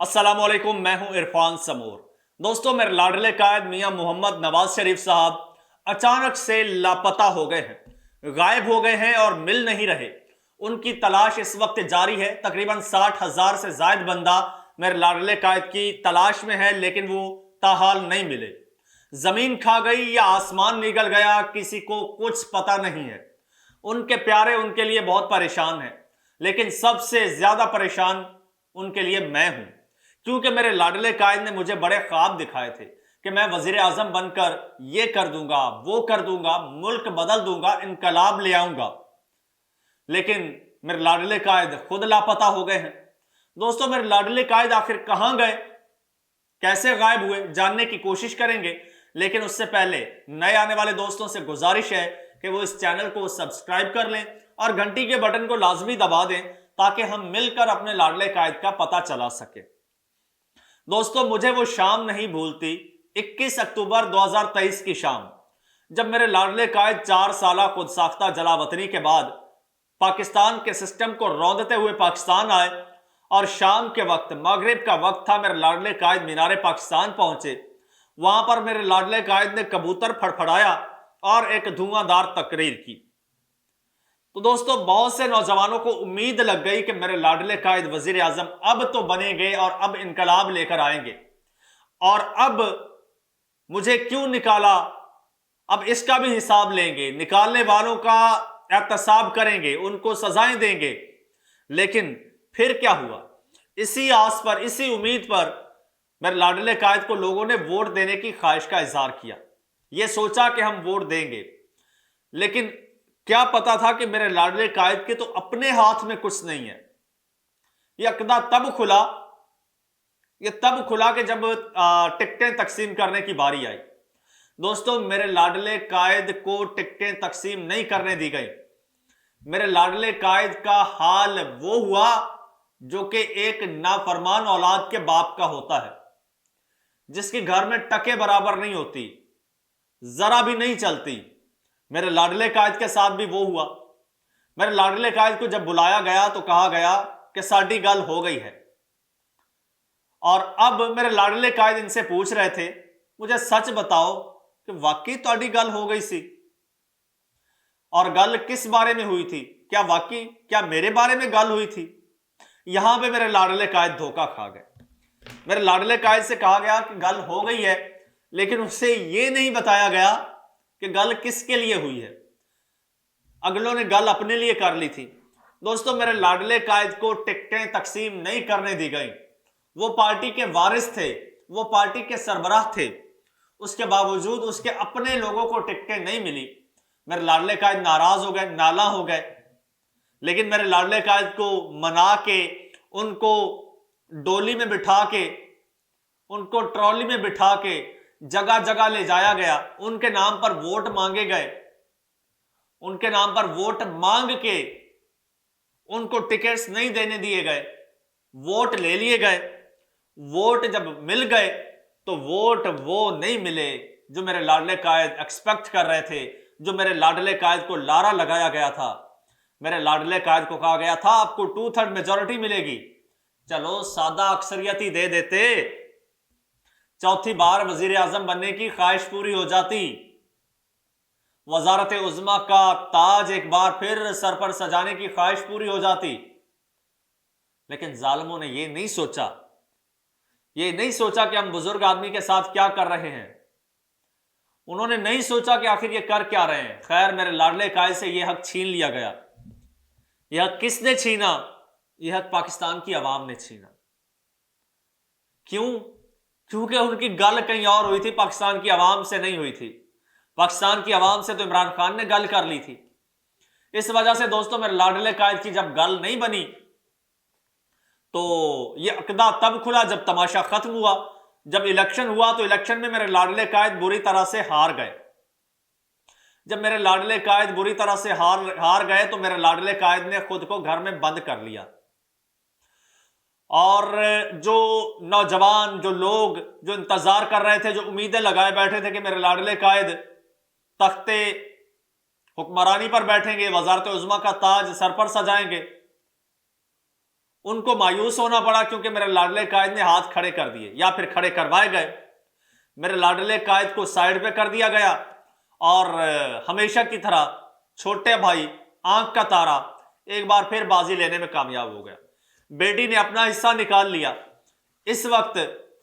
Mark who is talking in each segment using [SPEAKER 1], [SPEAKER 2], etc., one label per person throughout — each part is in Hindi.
[SPEAKER 1] अस्सलामुअलैकुम, मैं हूं इरफान समूर। दोस्तों, मेरे लाडले कायद मियां मोहम्मद नवाज शरीफ साहब अचानक से लापता हो गए हैं, गायब हो गए हैं और मिल नहीं रहे। उनकी तलाश इस वक्त जारी है। तकरीबन 60,000 से जायद बंदा मेरे लाडले कायद की तलाश में है, लेकिन वो ताहाल नहीं मिले। जमीन खा गई या आसमान निकल गया, किसी को कुछ पता नहीं है। उनके प्यारे उनके लिए बहुत परेशान हैं, लेकिन सबसे ज्यादा परेशान उनके लिए मैं हूं, क्योंकि मेरे लाडले कायद ने मुझे बड़े ख्वाब दिखाए थे कि मैं वजीर आजम बनकर ये कर दूंगा, वो कर दूंगा, मुल्क बदल दूंगा, इनकलाब ले आऊंगा। लेकिन मेरे लाडले कायद खुद लापता हो गए हैं। दोस्तों, मेरे लाडले कायद आखिर कहां गए, कैसे गायब हुए, जानने की कोशिश करेंगे। लेकिन उससे पहले नए आने वाले दोस्तों से गुजारिश है कि वो इस चैनल को सब्सक्राइब कर लें और घंटी के बटन को लाजमी दबा दें, ताकि हम मिलकर अपने लाडले कायद का पता चला सके। दोस्तों, मुझे वो शाम नहीं भूलती, 21 अक्टूबर 2023 की शाम, जब मेरे लाडले कायद 4 साल खुद साख्ता जलावतनी के बाद पाकिस्तान के सिस्टम को रौंदते हुए पाकिस्तान आए। और शाम के वक्त, मगरिब का वक्त था, मेरे लाडले कायद मीनारे पाकिस्तान पहुंचे। वहां पर मेरे लाडले कायद ने कबूतर फड़फड़ाया और एक धुआंधार तकरीर की। तो दोस्तों, बहुत से नौजवानों को उम्मीद लग गई कि मेरे लाडले कायद वजीर आजम अब तो बनेंगे और अब इनकलाब लेकर आएंगे। और अब मुझे क्यों निकाला, अब इसका भी हिसाब लेंगे, निकालने वालों का एहतसाब करेंगे, उनको सजाएं देंगे। लेकिन फिर क्या हुआ? इसी आस पर, इसी उम्मीद पर मेरे लाडले कायद को लोगों ने वोट देने की ख्वाहिश का इजहार किया। यह सोचा कि हम वोट देंगे, लेकिन क्या पता था कि मेरे लाडले कायद के तो अपने हाथ में कुछ नहीं है। यह अकदा तब खुला कि जब टिकटें तकसीम करने की बारी आई। दोस्तों, मेरे लाडले कायद को टिकटें तकसीम नहीं करने दी गई। मेरे लाडले कायद का हाल वो हुआ जो कि एक नाफरमान औलाद के बाप का होता है, जिसके घर में टके बराबर नहीं होती, जरा भी नहीं चलती। मेरे लाडले कायद के साथ भी वो हुआ। मेरे लाडले कायद को जब बुलाया गया तो कहा गया कि साडी गल हो गई है। और अब मेरे लाडले कायद इनसे पूछ रहे थे, मुझे सच बताओ कि वाकई ਤੁਹਾਡੀ गल हो गई सी, और गल किस बारे में हुई थी? क्या मेरे बारे में गल हुई थी? यहां पे मेरे लाडले कायद धोखा खा गए। मेरे लाडले कायद से कहा गया कि गल हो गई है, लेकिन उससे यह नहीं बताया गया कि गल किसके लिए हुई है। अगलों ने गल अपने लिए कर ली थी। दोस्तों, मेरे लाडले कायद को टिकटें तकसीम नहीं करने दी गई। वो पार्टी के वारिस थे, वो पार्टी के सरबराह थे, उसके बावजूद उसके अपने लोगों को टिकटें नहीं मिली। मेरे लाडले कायद नाराज हो गए, नाला हो गए। लेकिन मेरे लाडले कायद को मना के, उनको डोली में बिठा के, उनको ट्रॉली में बिठा के जगह जगह ले जाया गया। उनके नाम पर वोट मांगे गए, उनके नाम पर वोट मांग के उनको टिकट्स नहीं देने दिए गए, वोट ले लिए गए। वोट जब मिल गए तो वोट वो नहीं मिले जो मेरे लाडले कायद एक्सपेक्ट कर रहे थे, जो मेरे लाडले कायद को लारा लगाया गया था। मेरे लाडले कायद को कहा गया था आपको 2/3 मेजॉरिटी मिलेगी। चलो सादा अक्सरियत ही दे देते, चौथी बार वजीर आजम बनने की ख्वाहिश पूरी हो जाती, वजारत उज़्मा का ताज एक बार फिर सर पर सजाने की ख्वाहिश पूरी हो जाती। लेकिन जालिमों ने यह नहीं सोचा कि हम बुजुर्ग आदमी के साथ क्या कर रहे हैं। उन्होंने नहीं सोचा कि आखिर ये कर क्या रहे हैं। खैर, मेरे लाडले कायद से यह हक छीन लिया गया। यह हक किसने छीना? यह हक पाकिस्तान की आवाम ने छीना। क्यों? क्योंकि उनकी गल कहीं और हुई थी, पाकिस्तान की आवाम से नहीं हुई थी। पाकिस्तान की आवाम से तो इमरान खान ने गल कर ली थी। इस वजह से दोस्तों, मेरे लाडले कायद की जब गल नहीं बनी तो यह अकदा तब खुला जब तमाशा खत्म हुआ। जब इलेक्शन हुआ तो इलेक्शन में मेरे लाडले कायद बुरी तरह से हार गए। जब मेरे लाडले कायद बुरी तरह से हार गए तो मेरे लाडले कायद ने खुद को घर में बंद कर लिया। और जो नौजवान, जो लोग जो इंतजार कर रहे थे, जो उम्मीदें लगाए बैठे थे कि मेरे लाडले कायद तख्ते हुक्मरानी पर बैठेंगे, वजारत उज़्मा का ताज सर पर सजाएंगे, उनको मायूस होना पड़ा क्योंकि मेरे लाडले कायद ने हाथ खड़े कर दिए या फिर खड़े करवाए गए। मेरे लाडले कायद को साइड पे कर दिया गया और हमेशा की तरह छोटे भाई आंख का तारा एक बार फिर बाजी लेने में कामयाब हो गया। बेटी ने अपना हिस्सा निकाल लिया। इस वक्त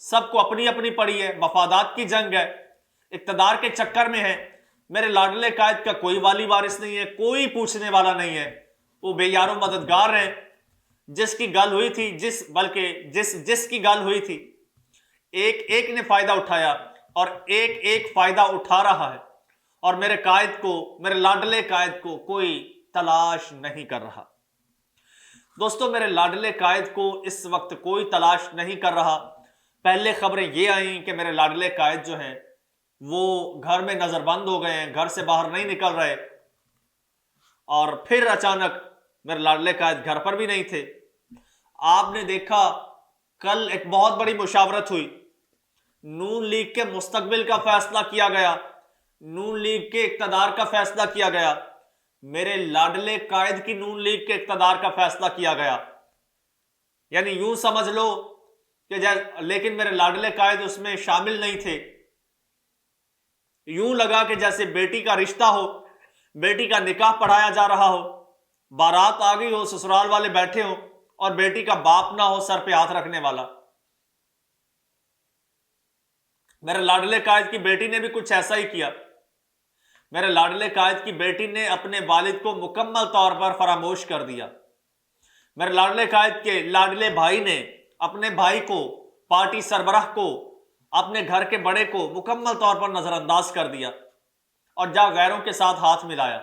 [SPEAKER 1] सबको अपनी अपनी पड़ी है, मफादात की जंग है, इक्तदार के चक्कर में है। मेरे लाडले कायद का कोई वाली वारिस नहीं है, कोई पूछने वाला नहीं है। वो बेयारो मददगार है। जिसकी गल हुई थी जिसकी गल हुई थी, एक एक ने फायदा उठाया और एक एक फायदा उठा रहा है। और मेरे कायद को, मेरे लाडले कायद को कोई तलाश नहीं कर रहा। दोस्तों, मेरे लाडले कायद को इस वक्त कोई तलाश नहीं कर रहा। पहले खबरें ये आई कि मेरे लाडले कायद जो हैं वो घर में नजरबंद हो गए हैं, घर से बाहर नहीं निकल रहे। और फिर अचानक मेरे लाडले कायद घर पर भी नहीं थे। आपने देखा कल एक बहुत बड़ी मुशावरत हुई, नून लीग के मुस्तकबिल का फैसला किया गया, नून लीग के इक्तदार का फैसला किया गया। मेरे लाडले कायद की नून लीग के इक्तदार का फैसला किया गया। यानी यूं समझ लो कि लेकिन मेरे लाडले कायद उसमें शामिल नहीं थे। यूं लगा कि जैसे बेटी का रिश्ता हो, बेटी का निकाह पढ़ाया जा रहा हो, बारात आ गई हो, ससुराल वाले बैठे हो और बेटी का बाप ना हो सर पे हाथ रखने वाला। मेरे लाडले कायद की बेटी ने भी कुछ ऐसा ही किया। मेरे लाडले कायद की बेटी ने अपने वालिद को मुकम्मल तौर पर फरामोश कर दिया। मेरे लाडले कायद के लाडले भाई ने अपने भाई को, पार्टी सरबराह को, अपने घर के बड़े को मुकम्मल तौर पर नजरअंदाज कर दिया और जा गैरों के साथ हाथ मिलाया।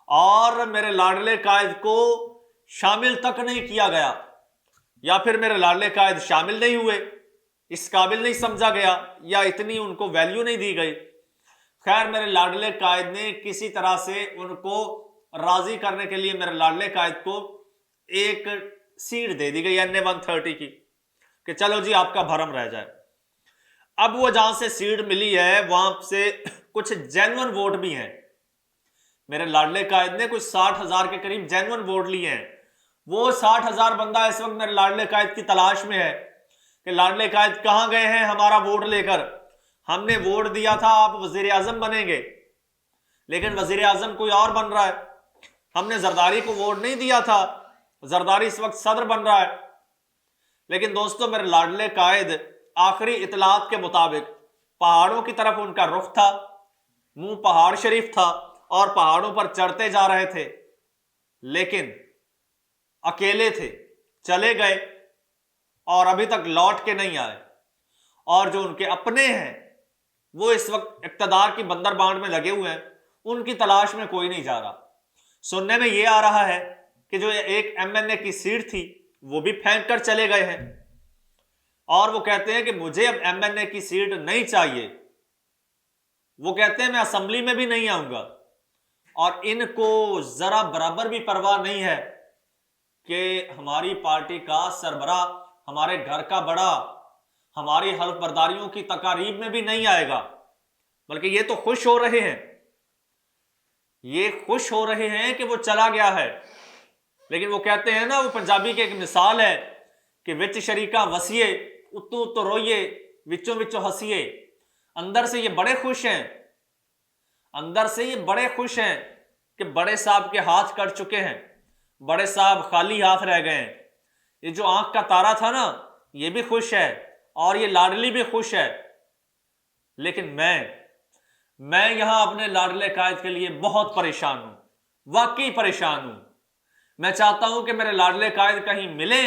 [SPEAKER 1] और मेरे लाडले कायद को शामिल तक नहीं किया गया, या फिर मेरे लाडले कायद शामिल नहीं हुए, इस काबिल नहीं समझा गया, या इतनी उनको वैल्यू नहीं दी गई। खैर, मेरे लाडले कायद ने किसी तरह से उनको राजी करने के लिए मेरे लाडले कायद को एक सीट दे दी गई NA-130 की कि चलो जी आपका भरम रह जाए। अब वो जहां से सीट मिली है वहां से कुछ जेन्युइन वोट भी हैं। मेरे लाडले कायद ने कुछ 60,000 के करीब जेन्युइन वोट लिए हैं। वो 60,000 बंदा इस वक्त मेरे लाडले कायद की तलाश में है कि लाडले कायद कहां गए हैं हमारा वोट लेकर। हमने वोट दिया था आप वजीर आजम बनेंगे, लेकिन वजीर आजम कोई और बन रहा है। हमने जरदारी को वोट नहीं दिया था, जरदारी इस वक्त सदर बन रहा है। लेकिन दोस्तों, मेरे लाडले कायद आखिरी इतलात के मुताबिक पहाड़ों की तरफ उनका रुख था, मुंह पहाड़ शरीफ था और पहाड़ों पर चढ़ते जा रहे थे, लेकिन अकेले थे, चले गए और अभी तक लौट के नहीं आए। और जो उनके अपने हैं वो इस वक्त इक्तदार की बंदरबांट में लगे हुए हैं, उनकी तलाश में कोई नहीं जा रहा। सुनने में ये आ रहा है कि जो एक MNA की सीट थी वो भी फेंक कर चले गए हैं और वो कहते हैं कि मुझे अब MNA की सीट नहीं चाहिए। वो कहते हैं मैं असेंबली में भी नहीं आऊंगा। और इनको जरा बराबर भी परवाह नहीं है कि हमारी पार्टी का सरबराह, हमारे घर का बड़ा, हमारी हल्फ बर्दारियों की तकारीब में भी नहीं आएगा। बल्कि ये तो खुश हो रहे हैं, ये खुश हो रहे हैं कि वो चला गया है। लेकिन वो कहते हैं ना, वो पंजाबी की एक मिसाल है कि विच शरीका वसीए उतू उतो रोइए विचों विचों हंसीए। अंदर से ये बड़े खुश हैं, अंदर से ये बड़े खुश हैं कि बड़े साहब के हाथ कट चुके हैं, बड़े साहब खाली हाथ रह गए हैं। ये जो आंख का तारा था ना, ये भी खुश है और ये लाडली भी खुश है। लेकिन मैं यहां अपने लाडले कायद के लिए बहुत परेशान हूं, वाकई परेशान हूं। मैं चाहता हूं कि मेरे लाडले कायद कहीं मिले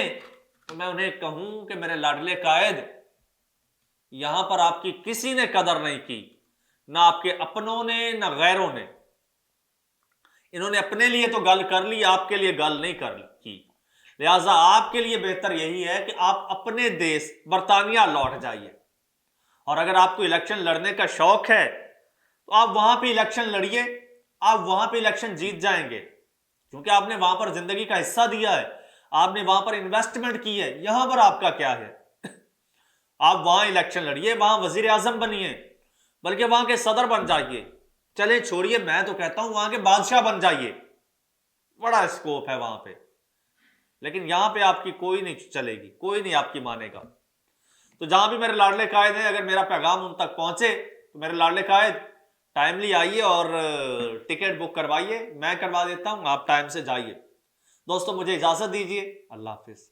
[SPEAKER 1] तो मैं उन्हें कहूं कि मेरे लाडले कायद, यहां पर आपकी किसी ने कदर नहीं की, ना आपके अपनों ने ना गैरों ने। इन्होंने अपने लिए तो गल कर ली, आपके लिए गल नहीं कर की। लिहाजा आपके लिए बेहतर यही है कि आप अपने देश बरतानिया लौट जाइए। और अगर आपको इलेक्शन लड़ने का शौक है तो आप वहां पे इलेक्शन लड़िए, आप वहां पे इलेक्शन जीत जाएंगे, क्योंकि आपने वहां पर जिंदगी का हिस्सा दिया है, आपने वहां पर इन्वेस्टमेंट की है। यहां पर आपका क्या है? आप वहां इलेक्शन लड़िए, वहां वजीर आजम बनिए, बल्कि वहां के सदर बन जाइए। चले छोड़िए, मैं तो कहता हूं वहां के बादशाह बन जाइए, बड़ा स्कोप है वहां पे। लेकिन यहां पे आपकी कोई नहीं चलेगी, कोई नहीं आपकी मानेगा। तो जहां भी मेरे लाडले कायद हैं, अगर मेरा पैगाम उन तक पहुंचे तो मेरे लाडले कायद टाइमली आइए और टिकट बुक करवाइए, मैं करवा देता हूं, आप टाइम से जाइए। दोस्तों मुझे इजाजत दीजिए, अल्लाह हाफिज।